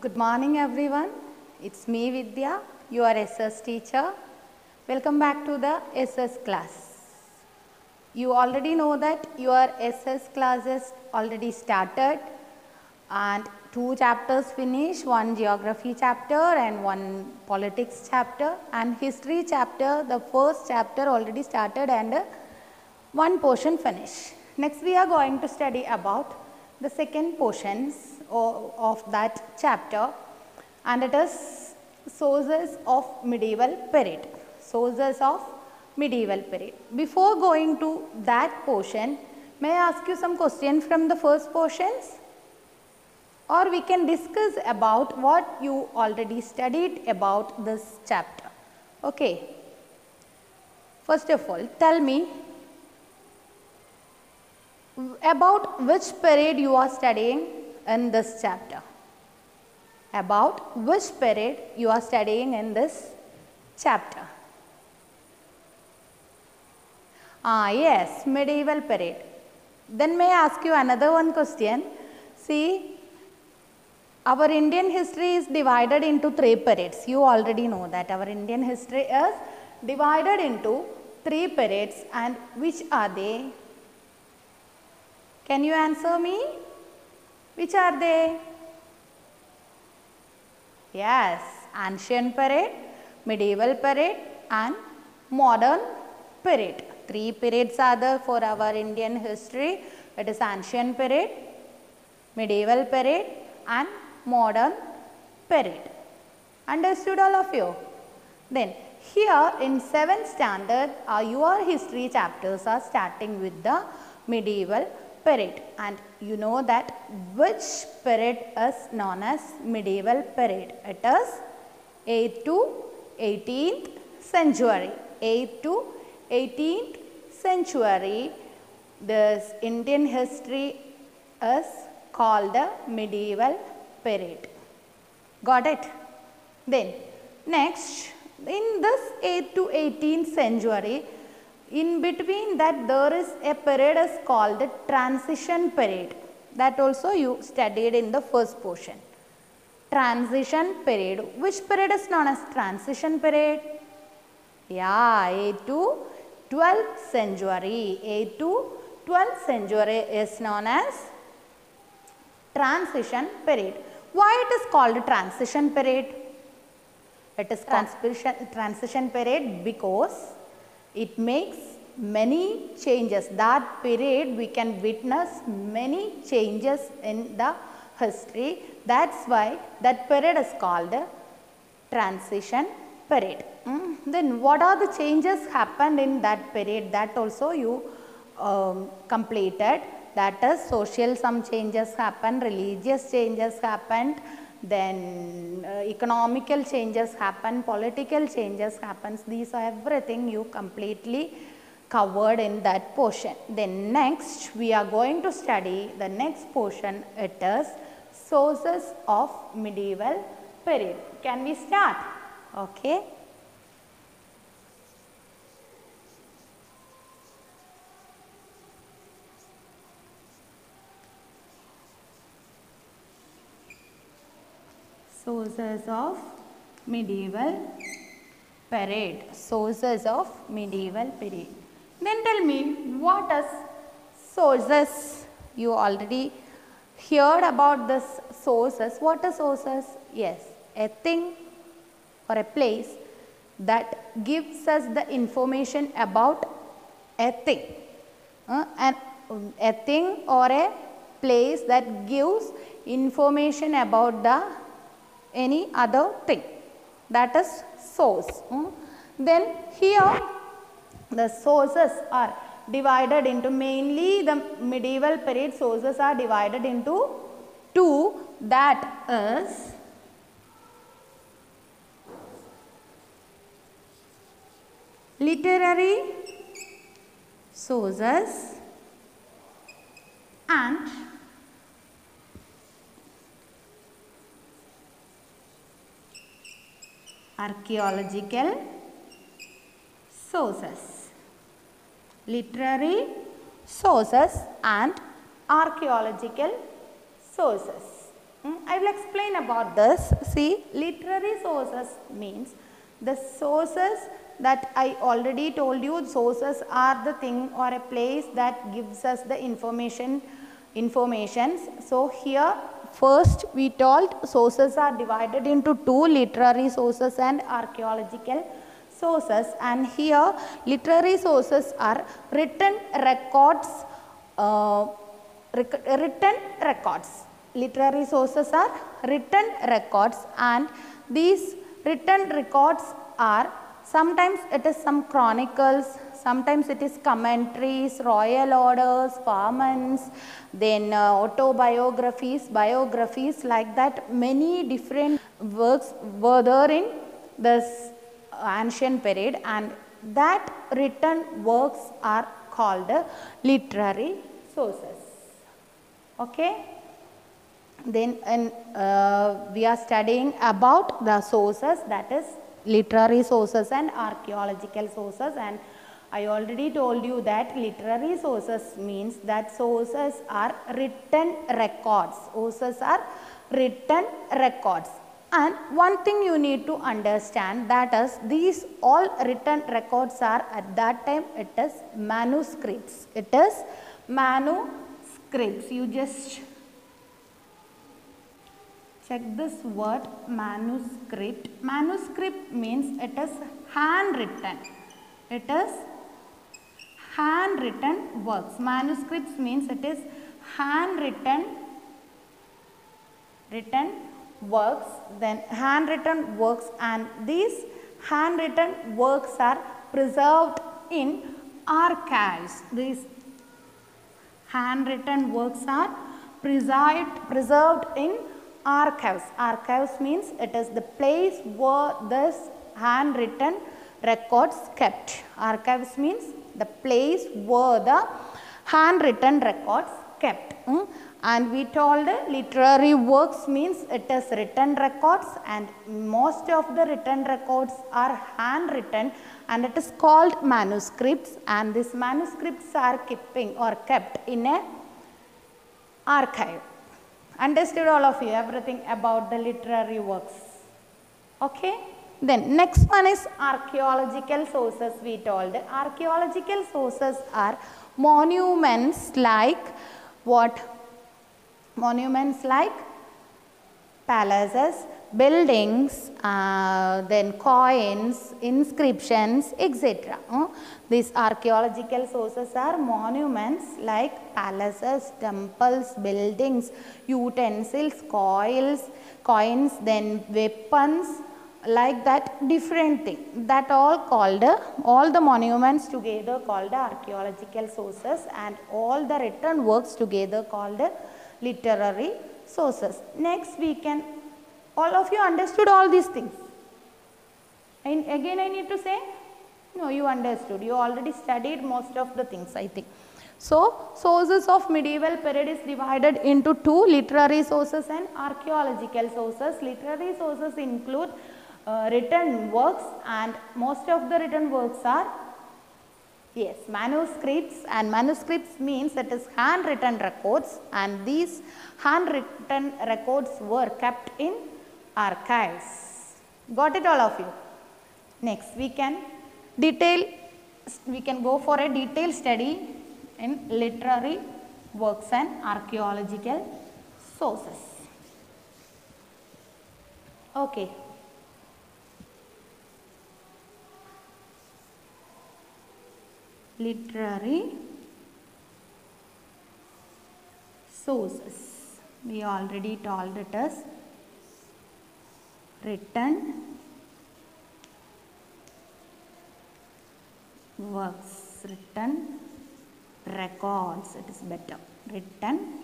Good morning everyone. It's me Vidya, your SS teacher. Welcome back to the SS class. You already know that your SS classes already started and 2 chapters finished, 1 geography chapter and 1 politics chapter, and history chapter, the first chapter already started and 1 portion finished. Next we are going to study about the second portions of that chapter, and it is sources of medieval period. Sources of medieval period. Before going to that portion, may I ask you some questions from the first portions? Or we can discuss about what you already studied about this chapter. Okay. First of all, tell me about which period you are studying in this chapter. About which period you are studying in this chapter. Yes, medieval period. Then may I ask you another one question. See, our Indian history is divided into 3 periods. You already know that our Indian history is divided into 3 periods, and which are they? Can you answer me? Which are they? Yes, ancient period, medieval period and modern period. 3 periods are there for our Indian history. It is ancient period, medieval period and modern period. Understood all of you? Then here in 7th standard your history chapters are starting with the medieval period, and you know that which period is known as medieval period. It is 8th to 18th century. 8th to 18th century, this Indian history is called the medieval period. Got it? Then next, in this 8th to 18th century, in between that there is a period is called the transition period. That also you studied in the first portion. Transition period. Which period is known as transition period? Yeah, 8th to 12th century. 8th to 12th century is known as transition period. Why it is called transition period? It is transition period because it makes many changes. That period we can witness many changes in the history. That's why that period is called transition period. Then what are the changes happened in that period? That also you completed. That is social some changes happened, religious changes happened, then economical changes happen, political changes happens. These are everything you completely covered in that portion. Then next we are going to study the next portion. It is sources of medieval period. Can we start? Okay. Sources of medieval period. Sources of medieval period. Then tell me, what is sources? You already heard about this sources. What are sources? Yes, a thing or a place that gives us the information about a thing. A thing or a place that gives information about the any other thing, that is source. Then here the sources are divided into, mainly the medieval period sources are divided into 2, that is literary sources and archaeological sources. Literary sources and archaeological sources. I will explain about this. See, literary sources means the sources that I already told you. Sources are the thing or a place that gives us the informations. So here first we told sources are divided into two, literary sources and archaeological sources, and here literary sources are written records. Literary sources are written records, and these written records are sometimes it is some chronicles, sometimes it is commentaries, royal orders, farmans, then autobiographies, biographies, like that. Many different works were there in this ancient period, and that written works are called literary sources. Okay. Then we are studying about the sources, that is literary sources and archaeological sources, and I already told you that literary sources means that sources are written records. Sources are written records. And one thing you need to understand, that is these all written records are at that time it is manuscripts. It is manuscripts. You just check this word manuscript. Manuscript means it is handwritten. It is handwritten works. Manuscripts means it is handwritten works. Then handwritten works, and these handwritten works are preserved in archives. These handwritten works are preserved in archives. Archives means it is the place where this handwritten records kept. Archives means the place where the handwritten records kept. And we told literary works means it is written records, and most of the written records are handwritten, and it is called manuscripts, and these manuscripts are kept in a archive. Understood all of you everything about the literary works? Okay. Then next one is archaeological sources. We told archaeological sources are monuments like what? Monuments like palaces, buildings, then coins, inscriptions, etc. These archaeological sources are monuments like palaces, temples, buildings, utensils, coins, then weapons, like that, different thing. That all the monuments together called archaeological sources, and all the written works together called literary sources. Next we can, all of you understood all these things? And again I need to say, no, you understood. You already studied most of the things, I think. So, sources of medieval period is divided into two, literary sources and archaeological sources. Literary sources include written works, and most of the written works are manuscripts, and manuscripts means it is handwritten records, and these handwritten records were kept in archives. Got it all of you? Next we can go for a detailed study in literary works and archaeological sources. Okay. Literary sources. We already told it as written works, written records. It is better. Written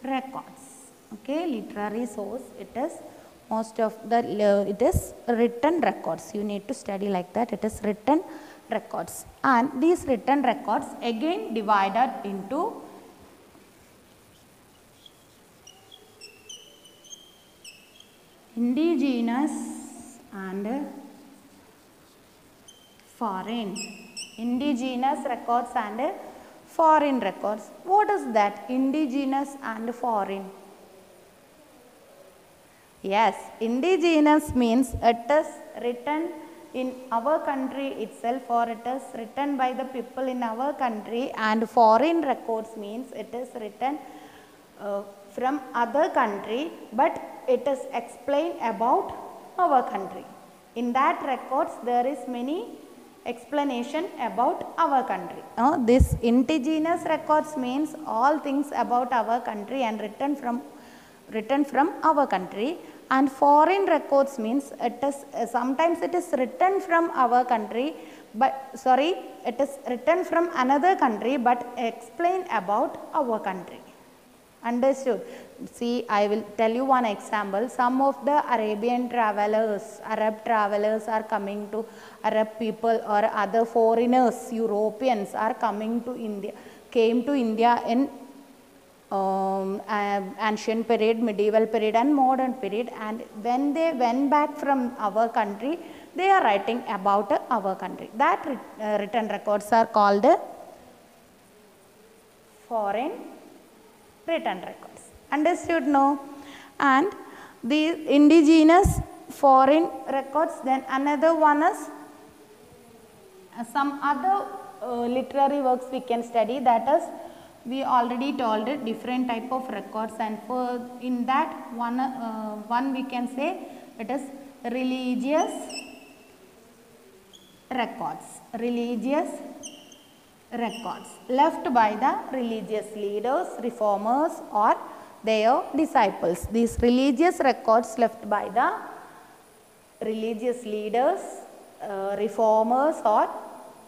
records. Okay, literary source. It is most of the it is written records. You need to study like that. It is written records, and these written records again divided into indigenous and foreign. Indigenous records and foreign records. What is that? Indigenous and foreign. Yes, indigenous means it is written in our country itself, or it is written by the people in our country, and foreign records means it is written from other country, but it is explained about our country. In that records there is many explanation about our country. This indigenous records means all things about our country and written from our country, and foreign records means it is sometimes it is written from our country, but it is written from another country but explain about our country. Understood? See, I will tell you one example. Some of the Arabian travelers, Arab travelers are coming to, Arab people or other foreigners, Europeans are coming to India, came to India in ancient period, medieval period and modern period, and when they went back from our country, they are writing about our country. That written records are called foreign written records. Understood? No? And the indigenous foreign records, then another one is some other literary works we can study, that is we already told it, different type of records, and for in that one we can say it is religious records. Religious records left by the religious leaders, reformers or their disciples. These religious records left by the religious leaders, reformers or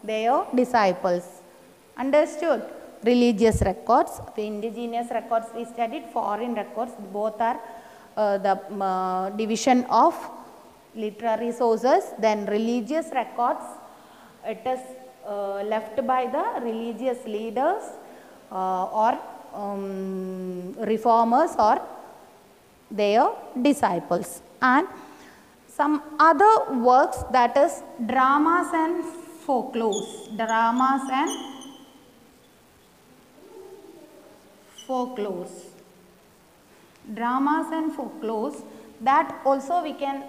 their disciples. Understood? Religious records, the indigenous records we studied, foreign records, both are the division of literary sources. Then religious records, it is left by the religious leaders or reformers or their disciples. And some other works, that is dramas and folklores. Dramas and folklores. Dramas and folklores, that also we can,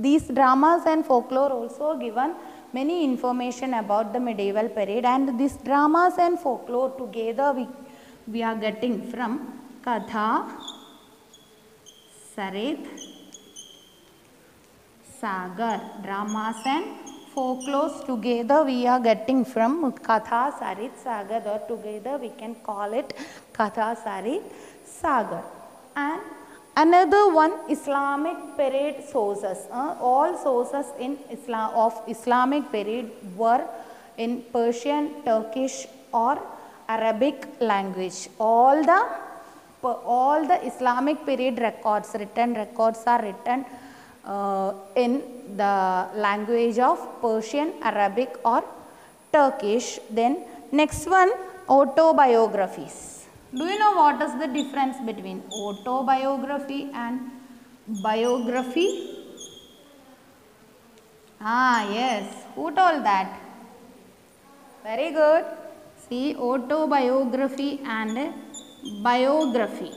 these dramas and folklore also given many information about the medieval period, and these dramas and folklore together we are getting from Katha, Sarit, Sagar. Dramas and folklores together we are getting from Katha, Sarit, Sagar, or together we can call it Katha, Sarit, Sagar. And another one, Islamic period sources. All sources in Islam of Islamic period were in Persian, Turkish or Arabic language. All the Islamic period records, written records are written in the language of Persian, Arabic or Turkish. Then next one, autobiographies. Do you know what is the difference between autobiography and biography? Yes. Who told that? Very good. See, autobiography and biography.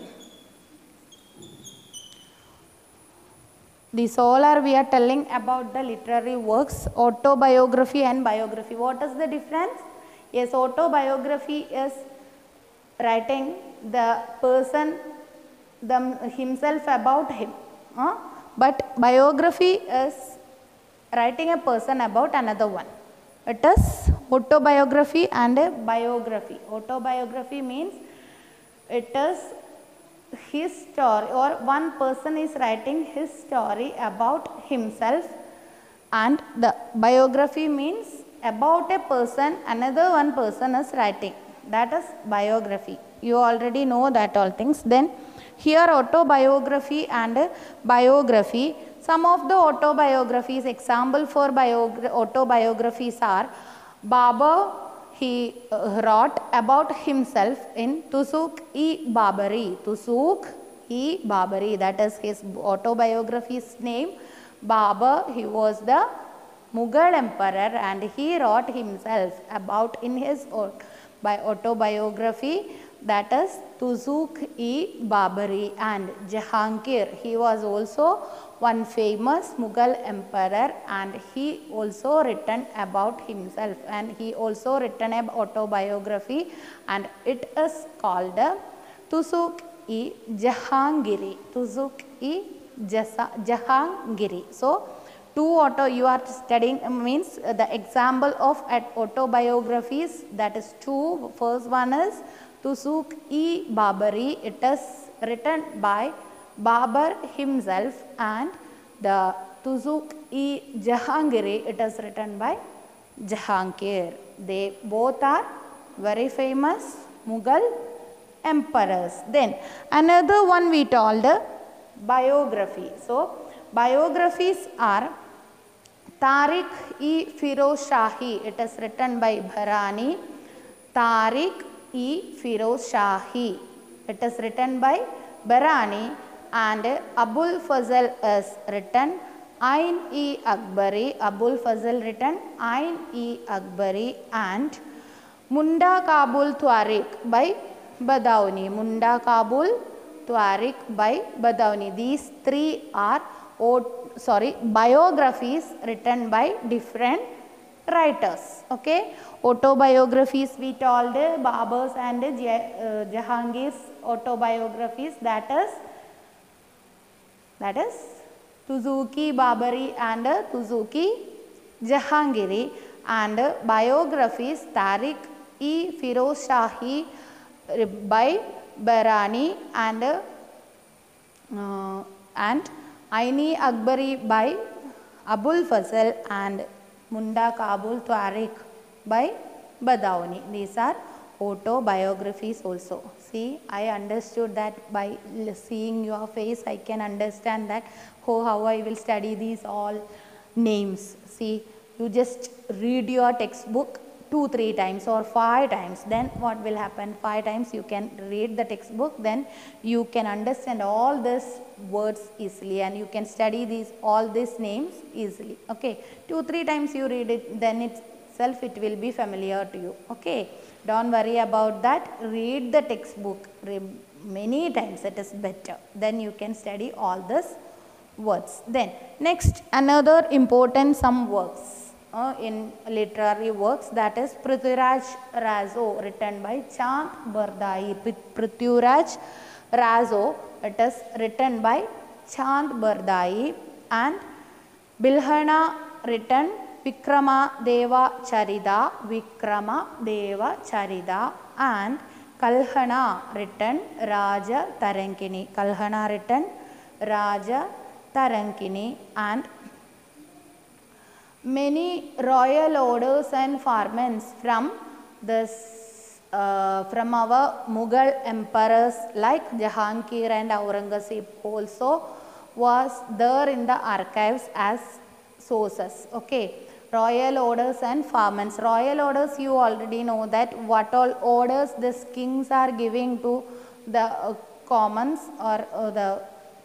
These all are we are telling about the literary works, autobiography and biography. What is the difference? Yes, autobiography is writing the person himself about him. But biography is writing a person about another one. It is autobiography and a biography. Autobiography means it is his story, or one person is writing his story about himself, and the biography means about a person another one person is writing. That is biography. You already know that all things. Then here autobiography and biography. Some of the autobiographies, example for autobiographies are Babur, he wrote about himself in Tusuk-i-Babari. Tusuk-i-Babari, that is his autobiography's name. Babur, he was the Mughal emperor and he wrote himself about in his by autobiography. that is Tuzuk-e-Babari, and Jahangir. He was also one famous Mughal emperor, and he also written about himself, and he also written an autobiography, and it is called Tuzuk-e-Jahangiri. Tuzuk-e-Jahangiri. So, you are studying means the example of autobiographies, that is two. First one is Tuzuk-e-Babari. It is written by Babar himself, and the Tuzuk-e-Jahangiri, it is written by Jahangir. They both are very famous Mughal emperors. Then another one we told biography. So biographies are Tariq-e-Firoz Shahi. It is written by Bharani. Tariq-e-Firoz Shahi. It is written by Bharani, and Abul Fazl is written Ain-e-Akbari. Abul Fazl written Ain-e-Akbari, and Munda Kabul Tariq by Badauni. Munda Kabul Tariq by Badauni. These three are biographies written by different writers. Okay, autobiographies we told Babar's and Jahangir's autobiographies, that is Tuzuk-e-Babari and Tuzuk-e-Jahangiri, and biographies Tariq-e-Firoz Shahi by Bharani, and Ain-e-Akbari by Abul Fazl, and Munda Kabul Tariq by Badauni. These are autobiographies also. See, I understood that by seeing your face, I can understand that how I will study these all names. See, you just read your textbook 2-3 times or 5 times, then what will happen? 5 times you can read the textbook, then you can understand all these words easily, and you can study all these names easily. Okay, 2-3 times you read it, then itself it will be familiar to you. Okay, don't worry about that. Read the textbook many times, it is better. Then you can study all these words. Then next, another important some works in literary works, that is Prithviraj Razo, written by Chand Bardai. Prithviraj Razo, it is written by Chand Bardai, and Bilhana, written Vikrama Deva Charida, and Kalhana, written Raja Tarankini, and many royal orders and farmers from our Mughal emperors like Jahangir and Aurangzeb also was there in the archives as sources. Okay, royal orders and farmers. Royal orders, you already know that what all orders these kings are giving to the commons or the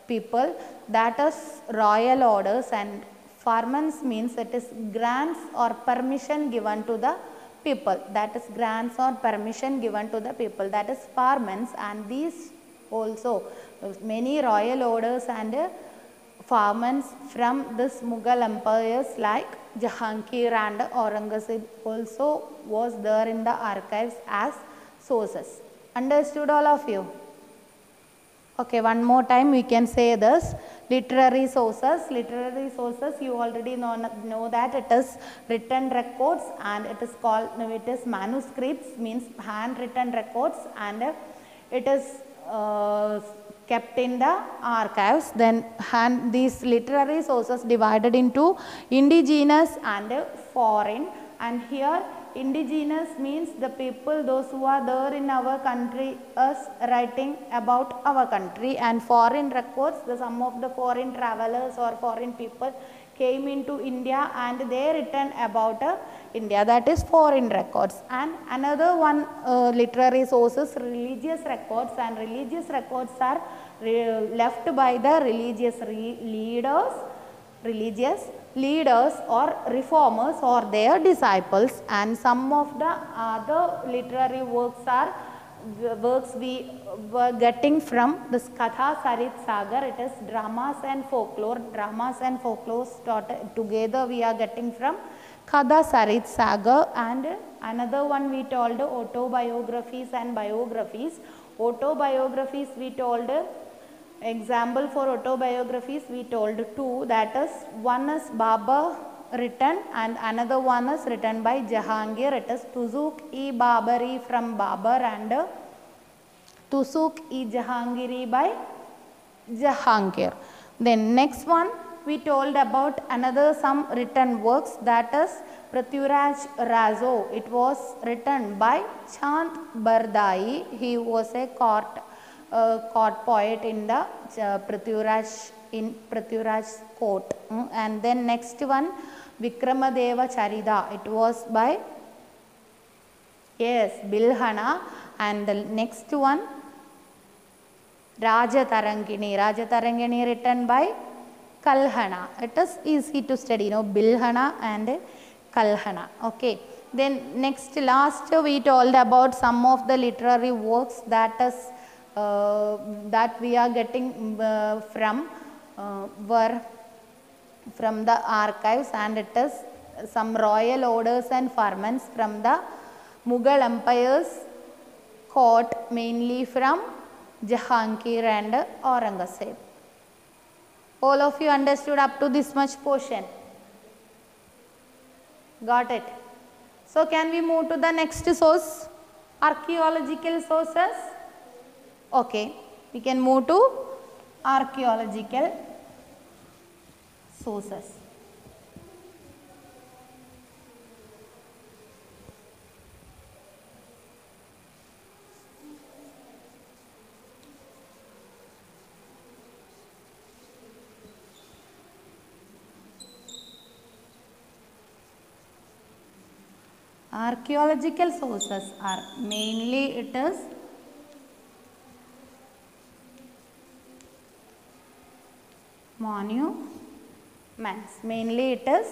people, that is royal orders, and farmans means it is grants or permission given to the people. That is grants or permission given to the people, that is farmans. And these also many royal orders and farmans from this Mughal empires like Jahangir and Aurangzeb also was there in the archives as sources. Understood all of you? Okay, one more time we can say this. Literary sources. Literary sources, you already know that it is written records, and it is manuscripts, means handwritten records, and it is kept in the archives. Then these literary sources divided into indigenous and foreign, and here indigenous means the people, those who are there in our country, us writing about our country, and foreign records, some of the foreign travelers or foreign people came into India and they written about India, that is foreign records. And another one literary sources, religious records, and religious records are left by the religious leaders or reformers or their disciples, and some of the other literary works are works we were getting from this Katha Sarit Sagar. It is dramas and folklore. Dramas and folklore together we are getting from Katha Sarit Sagar, and another one we told autobiographies and biographies. Autobiographies we told, example for autobiographies we told two, that is one is Babar written and another one is written by Jahangir. It is Tuzuk-e-Babari from Babar and Tusuk-e-Jahangiri by Jahangir. Then next one we told about another some written works, that is Prithviraj Razo. It was written by Chand Bardai. He was a court poet in the Prithviraj's court. And then next one Vikramadeva Charida. It was by Bilhana. And the next one Rajatarangini. Rajatarangini written by Kalhana. It is easy to study, Bilhana and Kalhana. Okay. Then next last we told about some of the literary works that is that we are getting from the archives, and it is some royal orders and firmans from the Mughal empire's court, mainly from Jahangir and Aurangzeb. All of you understood up to this much portion? Got it? So can we move to the next source? Archaeological sources. Okay, we can move to archaeological sources. Archaeological sources are mainly it is monuments. Mainly it is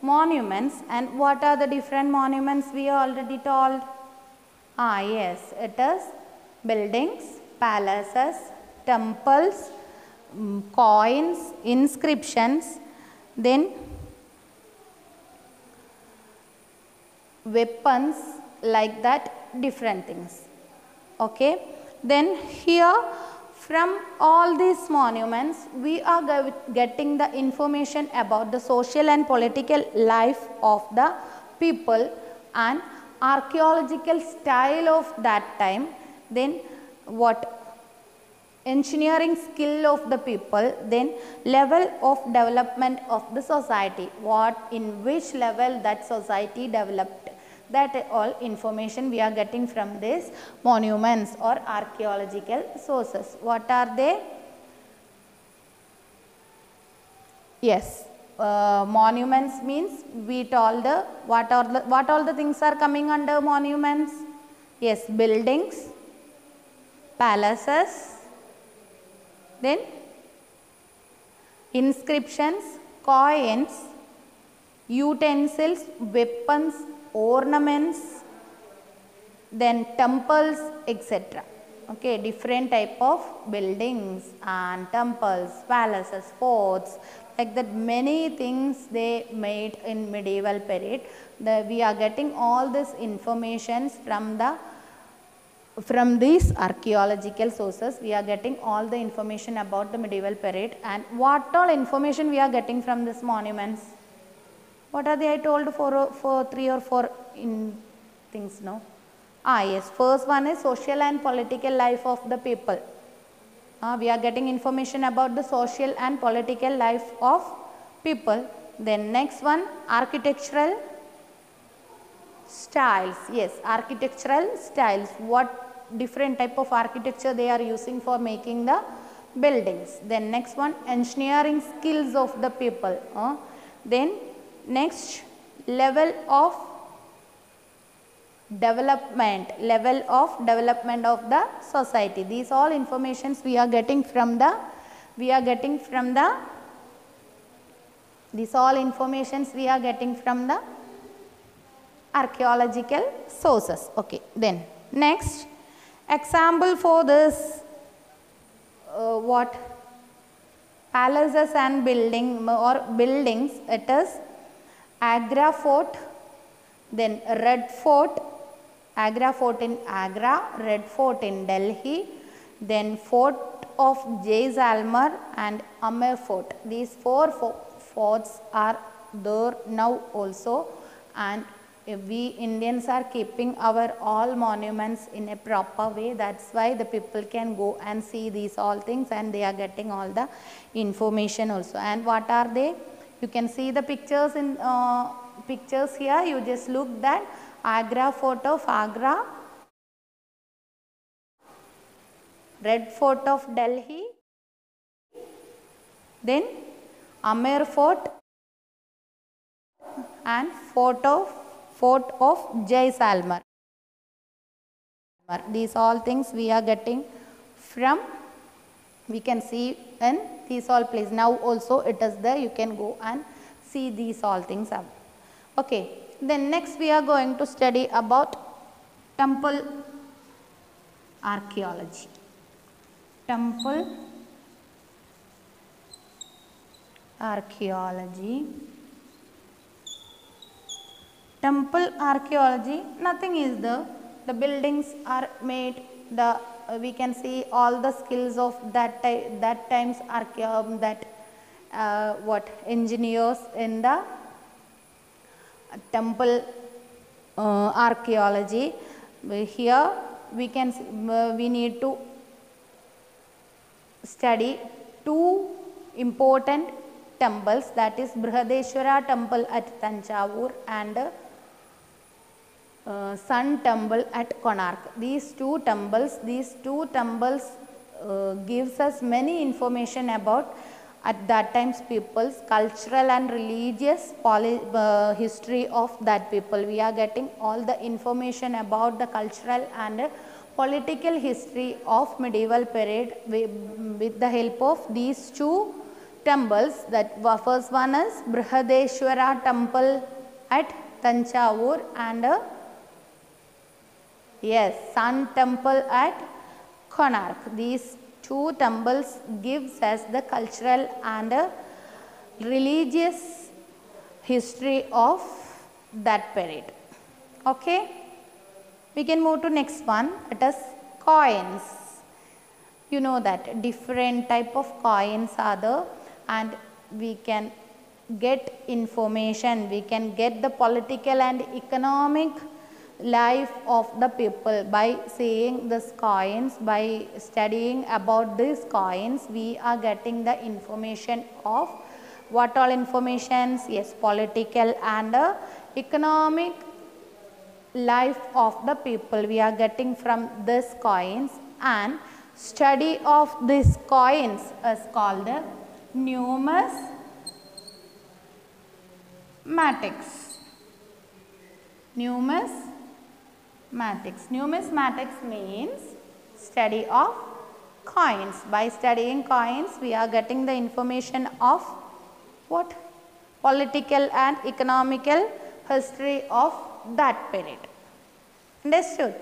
monuments. And what are the different monuments we already told? Yes, it is buildings, palaces, temples, coins, inscriptions, then weapons, like that, different things. Okay. Then here from all these monuments we are getting the information about the social and political life of the people and archaeological style of that time, then what engineering skill of the people, then level of development of the society, in which level that society developed. That all information we are getting from these monuments or archaeological sources. What are they? Yes, monuments means we told what all the things are coming under monuments. Yes, buildings, palaces, then inscriptions, coins, utensils, weapons, ornaments, then temples, etc. Okay, different type of buildings and temples, palaces, forts, like that, many things they made in medieval period. We are getting all this information from these archaeological sources. We are getting all the information about the medieval period. And what all information we are getting from these monuments? What are they? I told for 3 or 4 things, no? Yes, first one is social and political life of the people. We are getting information about the social and political life of people. Then next one, architectural styles. Yes, architectural styles. What different type of architecture they are using for making the buildings. Then next one, engineering skills of the people. Then next, level of development of the society. These all informations we are getting from the archaeological sources. Okay. Then next, Example for this, what? Palaces and buildings, it is Agra Fort, then Red Fort, Agra Fort in Agra, Red Fort in Delhi, then Fort of Jaisalmer and Amer Fort. These four forts are there now also, and we Indians are keeping our all monuments in a proper way. That's why the people can go and see these all things, and they are getting all the information also. And what are they? You can see the pictures in pictures here. You just look that Agra Fort of Agra, Red Fort of Delhi, then Amer Fort and Fort of Jaisalmer. These all things we are getting from, we can see in these all places. Now also it is there, you can go and see these all things. Okay, then next we are going to study about temple archaeology. Temple archaeology. Temple archaeology, nothing is there. The buildings are made, we can see all the skills of that times engineers in the temple archaeology. Here we can we need to study two important temples, that is Brihadeshwara temple at Tanjavur and Sun temple at Konark. These two temples gives us many information about at that times people's cultural and religious history of that people. We are getting all the information about the cultural and political history of medieval period with the help of these two temples. That first one is Brihadeshwara temple at Tanjavur and Sun temple at Konark. These two temples gives us the cultural and religious history of that period. Okay, we can move to next one. It is coins. You know that different type of coins are there, and we can get information, we can get the political and economic life of the people by seeing these coins. By studying about these coins, we are getting the information of what all informations? Yes, political and economic life of the people we are getting from these coins, and study of these coins is called numismatics. Numismatics means study of coins. By studying coins, we are getting the information of what? Political and economical history of that period. Understood?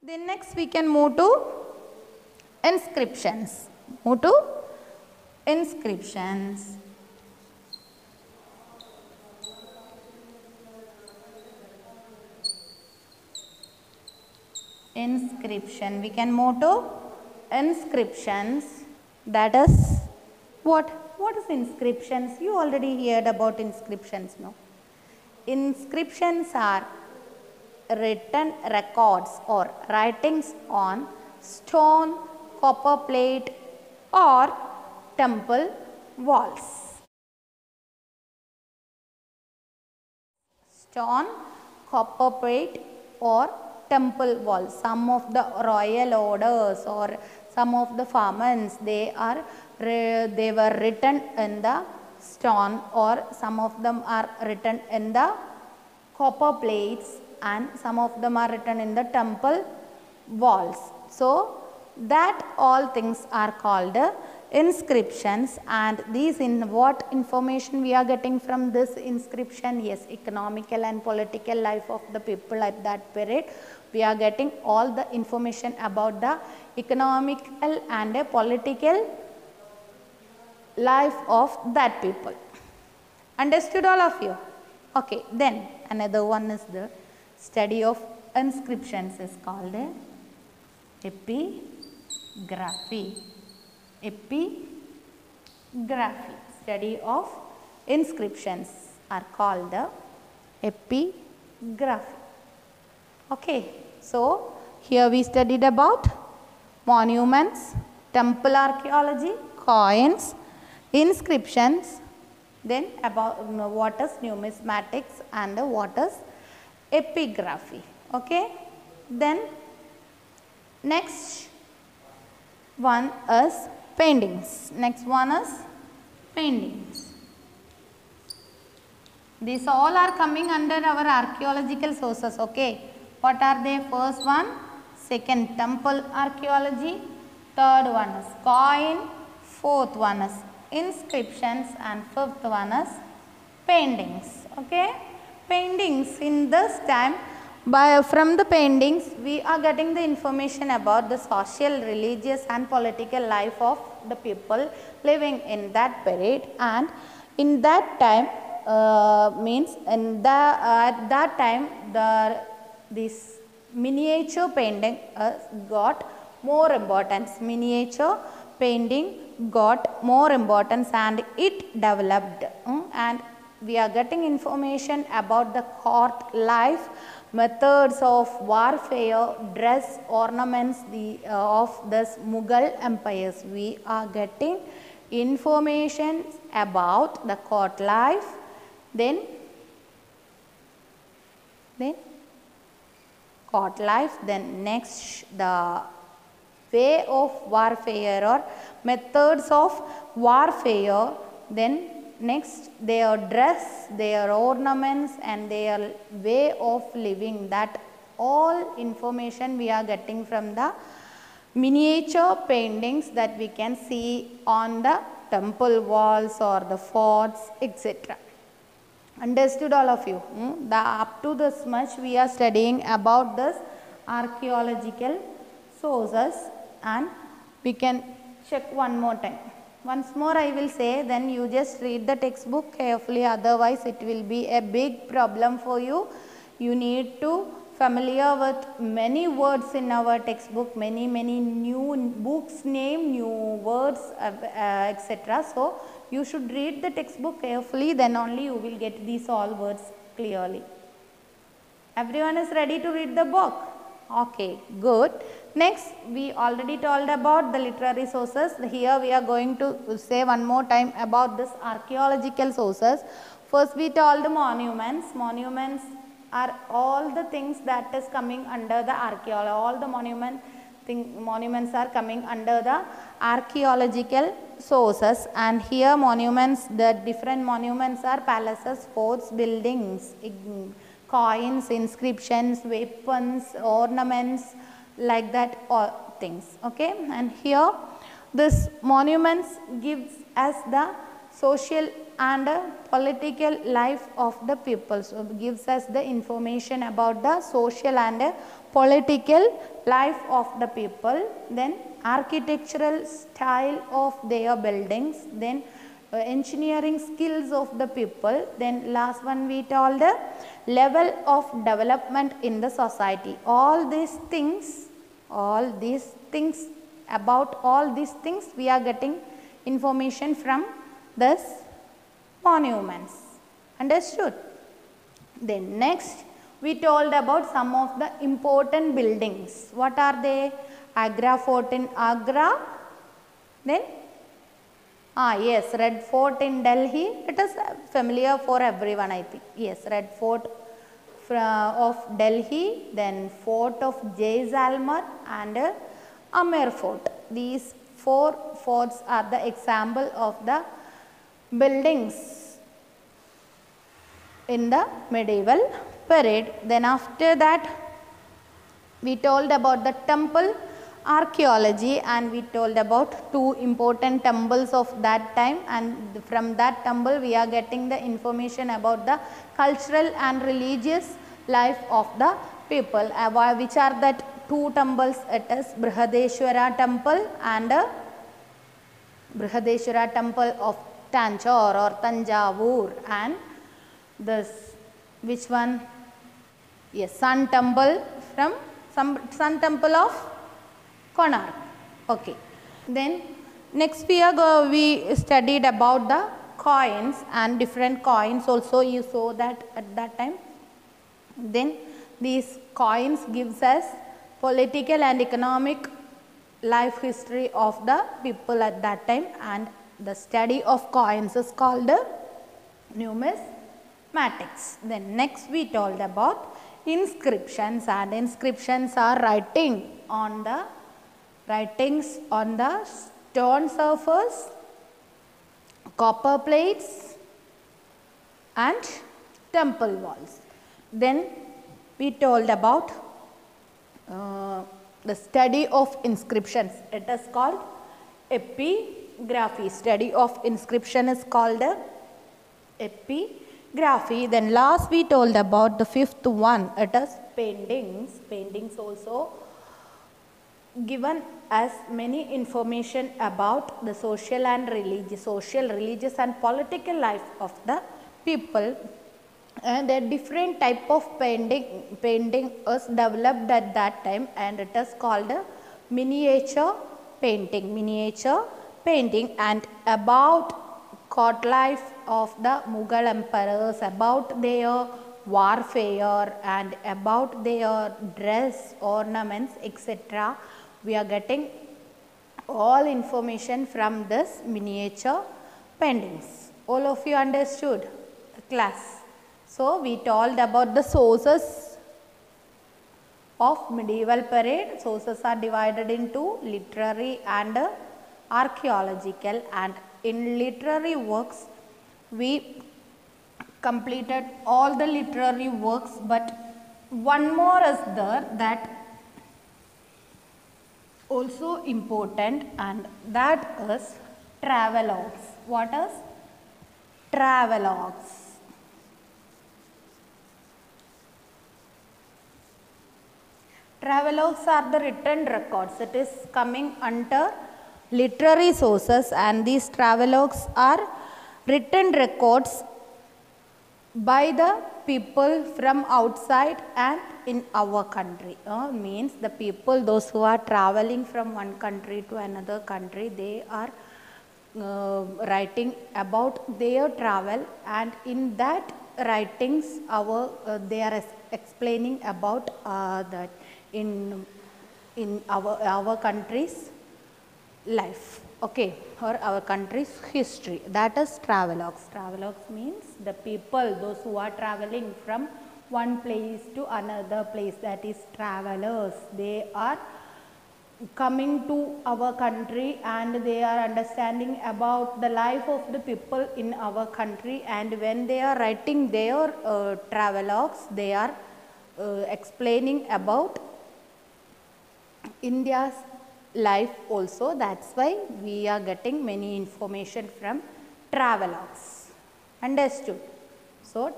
Then next we can move to inscriptions. Move to inscriptions. Inscription. We can move to inscriptions. That is what? What is inscriptions? You already heard about inscriptions, no? Inscriptions are written records or writings on stone, copper plate or temple walls. Stone, copper plate or temple walls. Some of the royal orders or some of the farmers, they were written in the stone, or some of them are written in the copper plates, and some of them are written in the temple walls. So that all things are called inscriptions, and these in what information we are getting from this inscription? Yes, economical and political life of the people at that period. We are getting all the information about the economical and political life of that people. Understood all of you? Okay, then another one is the study of inscriptions is called epigraphy. Epigraphy. Study of inscriptions are called the epigraphy. Okay, so here we studied about monuments, temple archaeology, coins, inscriptions, then about what is numismatics and what is epigraphy. Okay, then next one is paintings. Next one is paintings. These all are coming under our archaeological sources. Okay, what are they? First one, second temple archaeology, third one is coin, fourth one is inscriptions, and fifth one is paintings. Okay, paintings in this time, from the paintings we are getting the information about the social, religious and political life of the people living in that period, and in that time at that time this miniature painting got more importance. Miniature painting got more importance and it developed, and we are getting information about the court life, methods of warfare, dress, ornaments of this Mughal empires. We are getting information about the court life, then court life, then next the way of warfare or methods of warfare, then next their dress, their ornaments and their way of living. That all information we are getting from the miniature paintings that we can see on the temple walls or the forts, etc. Understood all of you? Up to this much we are studying about this archaeological sources, and we can check one more time. Once more I will say, then you just read the textbook carefully, otherwise it will be a big problem for you. You need to familiar with many words in our textbook, many new books name, new words, etc. So you should read the textbook carefully, then only you will get these all words clearly. Everyone is ready to read the book? Okay, good. Next, we already told about the literary sources. Here we are going to say one more time about this archaeological sources. First we told the monuments. Monuments are all the things that is coming under the archaeology. All the monuments are coming under the archaeological sources, and here monuments, the different monuments are palaces, forts, buildings, coins, inscriptions, weapons, ornaments, like that all things. Okay, and here this monuments gives us the social and political life of the people. So gives us the information about the social and political life of the people. Then architectural style of their buildings, then engineering skills of the people, then last one we told the level of development in the society. All these things about all these things we are getting information from this monuments. Understood? Then next we told about some of the important buildings. What are they? Agra Fort in Agra, then yes, Red Fort in Delhi. It is familiar for everyone, I think. Yes, Red Fort of Delhi, then Fort of Jaisalmer and Amer Fort. These four forts are the example of the buildings in the medieval period. Then after that we told about the temple archaeology, and we told about two important temples of that time, and from that temple we are getting the information about the cultural and religious life of the people. Which are that two temples? It is Brihadeshwara temple and Brihadeshwara temple of Tanjore or Tanjavur, and this, which one? Yes, Sun temple from Sun temple of Konark. Okay. Then next we studied about the coins and different coins also, you saw that at that time. Then these coins gives us political and economic life history of the people at that time, and the study of coins is called numismatics. Then next we told about inscriptions, and inscriptions are writings on the stone surface, copper plates and temple walls. Then we told about the study of inscriptions. It is called epigraphy. Study of inscription is called epigraphy. Then last we told about the fifth one. It is paintings. Paintings also given us many information about the social, religious and political life of the people. And a different type of painting was developed at that time, and it is called a miniature painting, and about court life of the Mughal emperors, about their warfare and about their dress, ornaments, etc. We are getting all information from this miniature paintings. All of you understood the class? So we told about the sources of medieval period. Sources are divided into literary and archaeological, and in literary works we completed all the literary works, but one more is there that also important, and that is travelogues. What is travelogues? Travelogues are the written records. It is coming under literary sources, and these travelogues are written records by the people from outside and in our country. Means the people, those who are traveling from one country to another country, they are writing about their travel, and in that writings they are explaining about that in our country's life, okay, or our country's history. That is travelogues. Travelogues means the people, those who are traveling from one place to another place, that is travelers. They are coming to our country and they are understanding about the life of the people in our country, and when they are writing their travelogues, they are explaining about India's life also. That's why we are getting many information from travelogues. Understood? So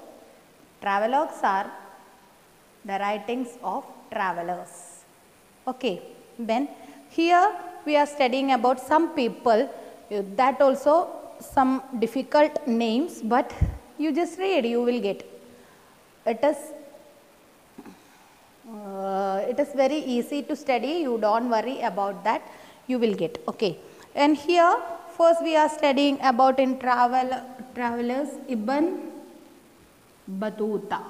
travelogues are the writings of travelers. Okay. Then here we are studying about some people, that also some difficult names, but you just read, you will get. It is very easy to study, you don't worry about that, you will get. Okay. And here first we are studying about in travelers Ibn Battuta.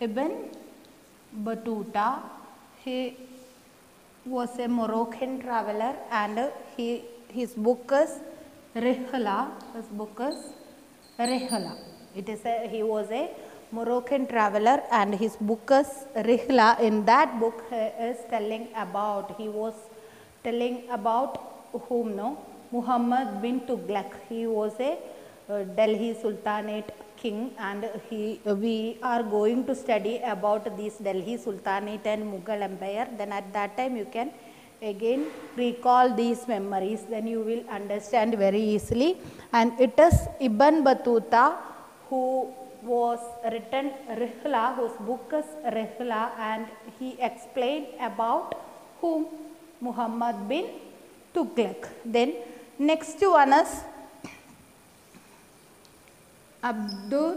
Ibn Battuta, he was a Moroccan traveler, and his book is Rihla. His book is Rihla. He was a Moroccan traveler, and his book is Rihla. In that book he was telling about whom? No, Muhammad bin Tughlaq. He was a Delhi Sultanate king, and we are going to study about this Delhi Sultanate and Mughal Empire. Then at that time you can again recall these memories, then you will understand very easily. And it is Ibn Battuta who was written Rihla, whose book is Rihla, and he explained about whom? Muhammad bin Tughlaq. Then next one is Abdur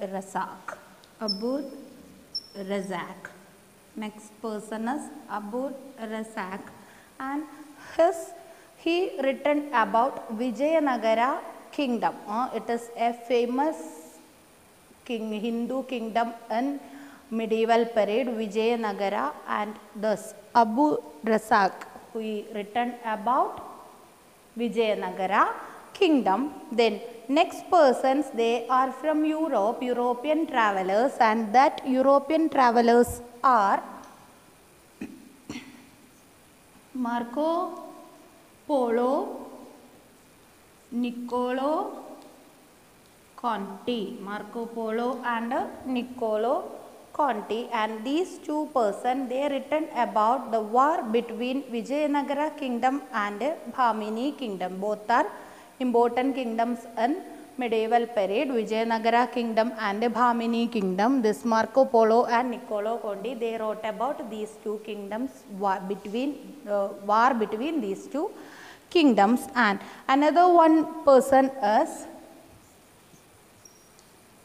Razak. Abur Razak. Next person is Abur Razak, and he written about Vijayanagara kingdom. It is a famous Hindu kingdom in medieval period, Vijayanagara, and thus Abu Razak, who written about Vijayanagara kingdom. Then next persons, they are from Europe, European travelers, and that European travelers are Marco Polo, Niccolo Conti, Marco Polo and Niccolo Conti, and these two persons, they written about the war between Vijayanagara kingdom and Bhamini kingdom. Both are important kingdoms in medieval period, Vijayanagara kingdom and Bhamini kingdom. This Marco Polo and Niccolo Conti, they wrote about these two kingdoms, war between these two kingdoms. And another one person is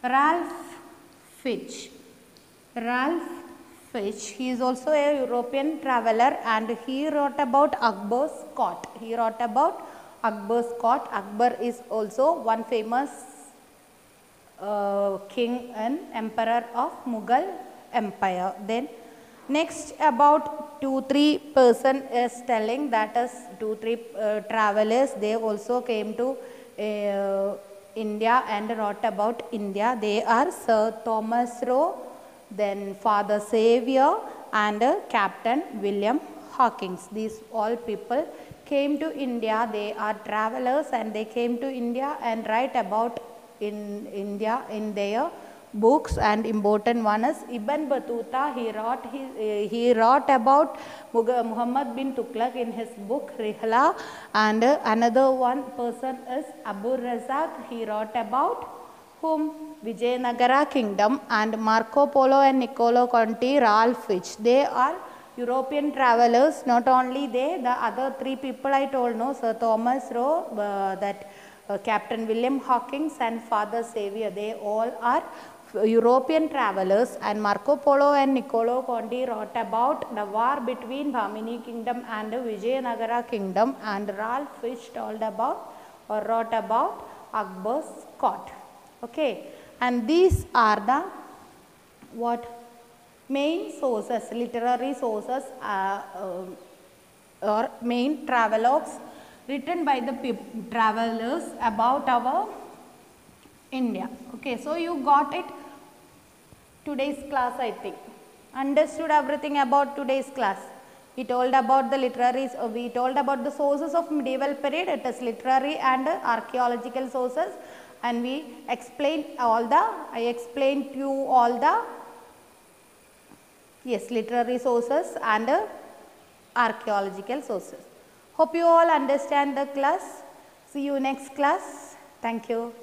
Ralph Fitch. Ralph Fitch, he is also a European traveler, and he wrote about Akbar's court. He wrote about Akbar's court. Akbar is also one famous king and emperor of Mughal empire. Then next about 2-3 person is telling, that is 2-3 travelers, they also came to India and wrote about India. They are Sir Thomas Roe, then Father Xavier, and Captain William Hawkins. These all people came to India. They are travelers, and they came to India and write about in India in their books. And important one is Ibn Battuta. He wrote about Muhammad bin Tughlaq in his book Rihla. And another one person is Abu Razak. He wrote about whom? Vijayanagara kingdom. And Marco Polo and Niccolo Conti, Ralph Fitch, they are European travelers. Not only they, the other 3 people I told, no, Sir Thomas Roe, Captain William Hawkins, and Father Xavier, they all are European travelers. And Marco Polo and Niccolo Conti wrote about the war between Bhamini kingdom and Vijayanagara kingdom, and Ralph Fitch told about or wrote about Akbar's court. Okay, and these are the main sources, literary sources or main travelogues written by the travelers about our India. Okay, so you got it, today's class, I think. Understood everything about today's class. We told about the we told about the sources of medieval period. It is literary and archaeological sources, and we explained I explained to you all the literary sources and archaeological sources. Hope you all understand the class. See you next class. Thank you.